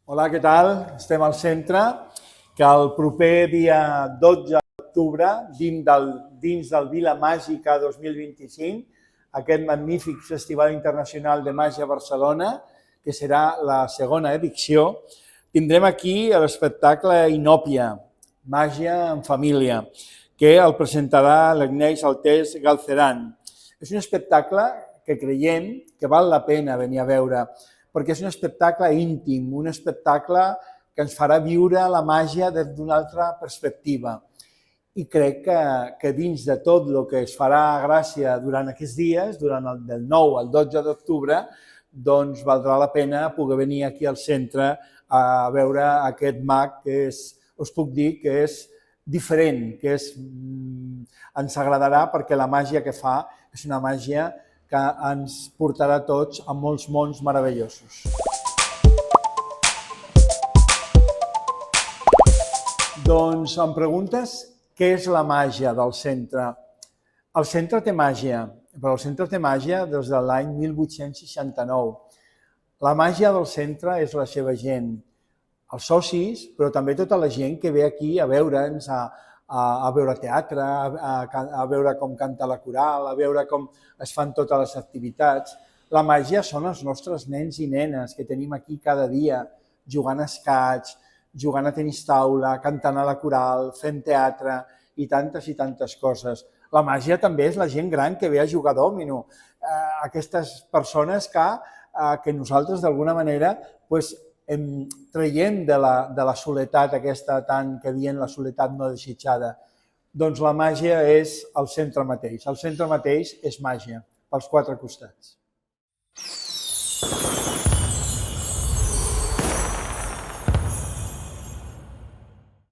Hola, què tal? Estem al centre, que el proper dia 12 d'octubre, dins del Vila Màgica 2025, aquest magnífic Festival Internacional de Màgia a Barcelona, que serà la segona edició, tindrem aquí l'espectacle Inòpia, Màgia en Família, que el presentarà l'Agnès Altés Galceran. És un espectacle que creiem que val la pena venir a veure, perquè és un espectacle íntim, un espectacle que ens farà viure la màgia des d'una altra perspectiva. I crec que dins de tot el que es farà gràcia durant aquests dies, del 9 al 12 d'octubre, doncs valdrà la pena poder venir aquí al centre a veure aquest mag que us puc dir que és diferent, que ens agradarà perquè la màgia que fa és una màgia que ens portarà tots a molts mons meravellosos. Doncs em preguntes què és la màgia del centre. El centre té màgia, però el centre té màgia des de l'any 1869. La màgia del centre és la seva gent, els socis, però també tota la gent que ve aquí a veure'ns, a veure teatre, a veure com canta la coral, a veure com es fan totes les activitats. La màgia són els nostres nens i nenes que tenim aquí cada dia, jugant a escacs, jugant a tenis taula, cantant a la coral, fent teatre i tantes coses. La màgia també és la gent gran que ve a jugar a dòmino, aquestes persones que nosaltres d'alguna manera traiem de la soledat aquesta tant que dient la soledat no desitjada. Doncs la màgia és el centre mateix. El centre mateix és màgia, pels quatre costats.